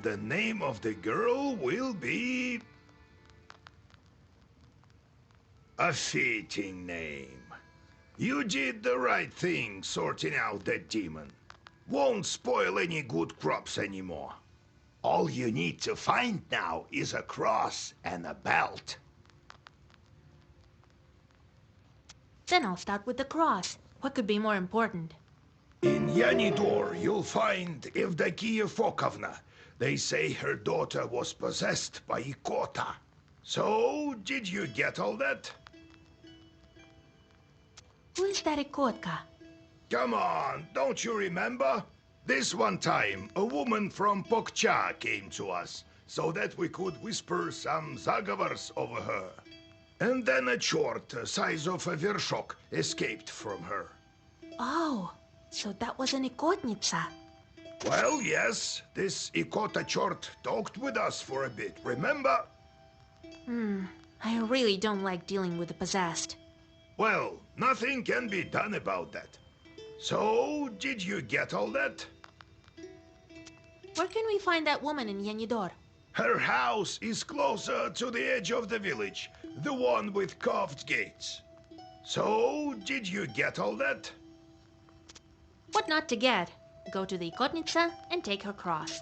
the name of the girl will be... a fitting name. You did the right thing sorting out that demon. Won't spoil any good crops anymore. All you need to find now is a cross and a belt. Then I'll start with the cross. What could be more important? In Yanidor, you'll find Evdokia Fokovna. They say her daughter was possessed by Ikota. So, did you get all that? Who is that Ikotka? Come on, don't you remember? This one time, a woman from Pokcha came to us, so that we could whisper some zagovors over her. And then a chort, size of a vershok, escaped from her. Oh, so that was an Ikotnitsa. Well, yes, this Ikota chort talked with us for a bit, remember? I really don't like dealing with the possessed. Well, nothing can be done about that. So, did you get all that? Where can we find that woman in Yanidor? Her house is closer to the edge of the village, the one with carved gates. So, did you get all that? What not to get? Go to the Ikotnitsa and take her cross.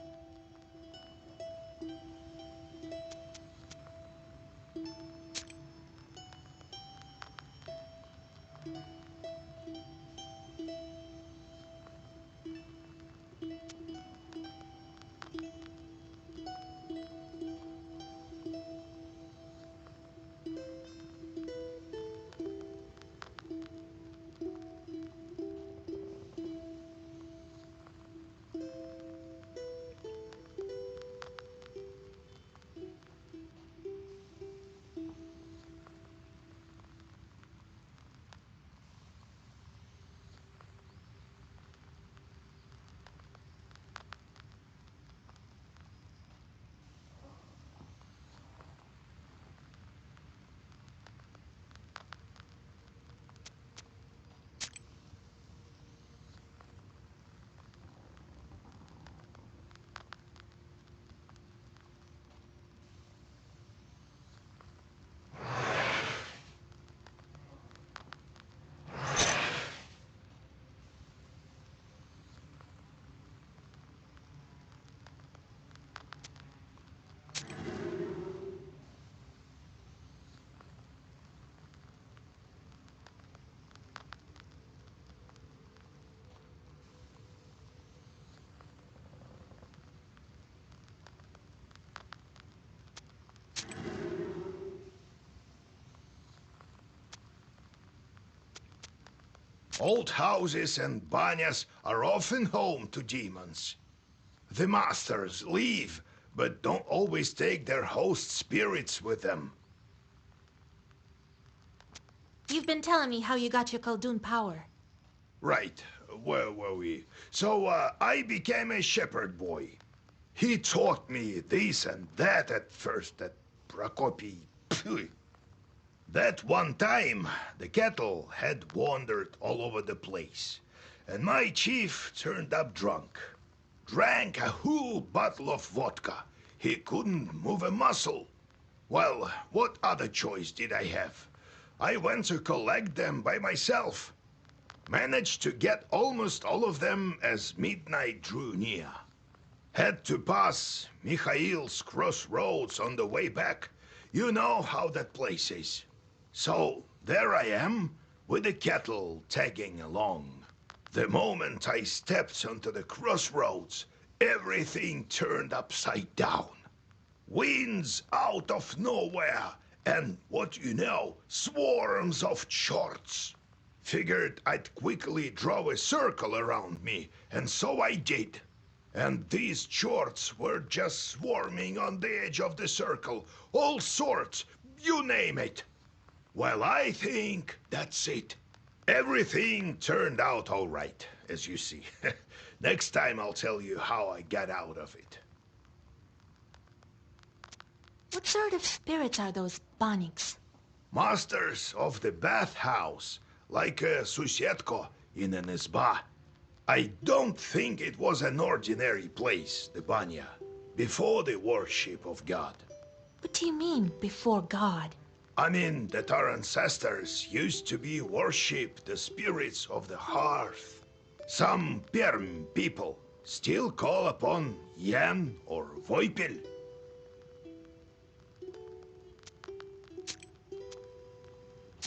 Old houses and banyas are often home to demons. The masters leave, but don't always take their host spirits with them. You've been telling me how you got your Khaldun power. Right, where were we? So, I became a shepherd boy. He taught me this and that at first, at Prokopi. Phew. That one time, the cattle had wandered all over the place, and my chief turned up drunk. Drank a whole bottle of vodka. He couldn't move a muscle. Well, what other choice did I have? I went to collect them by myself. Managed to get almost all of them as midnight drew near. Had to pass Mikhail's crossroads on the way back. You know how that place is. So, there I am, with the cattle tagging along. The moment I stepped onto the crossroads, everything turned upside down. Winds out of nowhere, and what you know, swarms of chorts. Figured I'd quickly draw a circle around me, and so I did. And these chorts were just swarming on the edge of the circle, all sorts, you name it. Well, I think that's it. Everything turned out all right, as you see. Next time I'll tell you how I got out of it. What sort of spirits are those Baniks? Masters of the bathhouse, like a Susietko in an izba. I don't think it was an ordinary place, the banya. before the worship of God. What do you mean, before God? I mean that our ancestors used to be worship the spirits of the hearth. Some Perm people still call upon Jan or Voipil.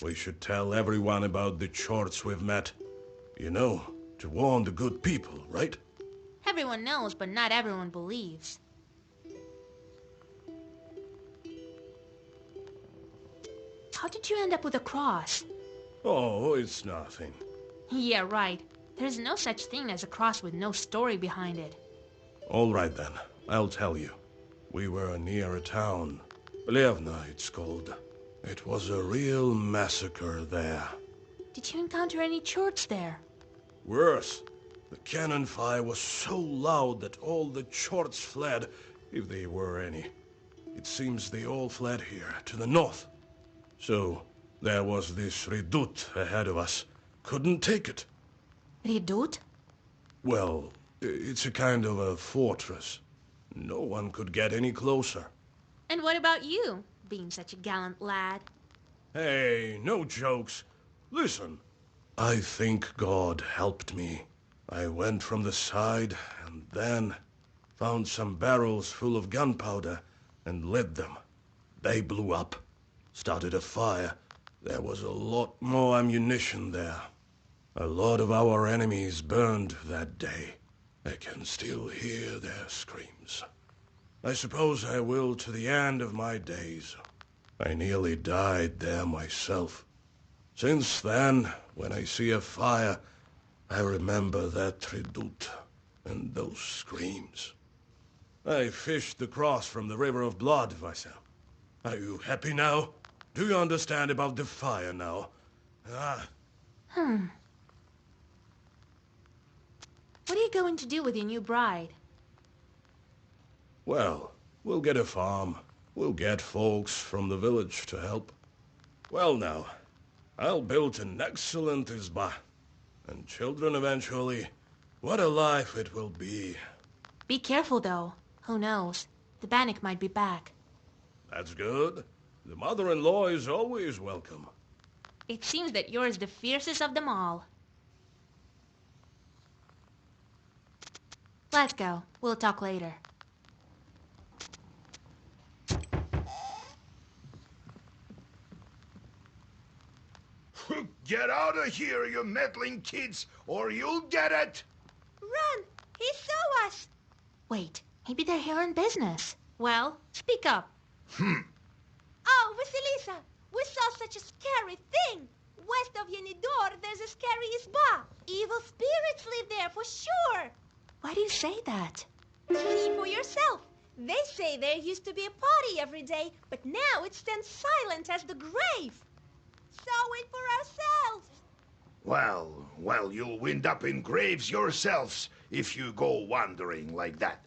We should tell everyone about the chorts we've met. You know, to warn the good people, right? Everyone knows, but not everyone believes. How did you end up with a cross? Oh, it's nothing. Yeah, right. There's no such thing as a cross with no story behind it. All right then, I'll tell you. We were near a town. Plevna, it's called. It was a real massacre there. Did you encounter any chorts there? Worse, the cannon fire was so loud that all the chorts fled, if they were any. It seems they all fled here, to the north. So, there was this redoute ahead of us. Couldn't take it. Redoute? Well, it's a kind of a fortress. No one could get any closer. And what about you, being such a gallant lad? Hey, no jokes. Listen, I think God helped me. I went from the side and then found some barrels full of gunpowder and lit them. They blew up, started a fire. There was a lot more ammunition there. A lot of our enemies burned that day. I can still hear their screams. I suppose I will to the end of my days. I nearly died there myself. Since then, when I see a fire, I remember that redoute and those screams. I fished the cross from the river of blood, Vasil. Are you happy now? Do you understand about the fire now? What are you going to do with your new bride? Well, we'll get a farm. We'll get folks from the village to help. Well now, I'll build an excellent izba. And children eventually. What a life it will be. Be careful, though. Who knows? The Bannock might be back. That's good. The mother-in-law is always welcome. It seems that you're the fiercest of them all. Let's go. We'll talk later. Get out of here, you meddling kids, or you'll get it! Run! He saw us! Wait, maybe they're here on business. Well, speak up. Oh, Vasilisa! We saw such a scary thing! West of Yenidor, there's a scary izba. Evil spirits live there for sure! Why do you say that? See for yourself. They say there used to be a party every day, but now it stands silent as the grave. Saw it for ourselves. Well, you'll wind up in graves yourselves if you go wandering like that.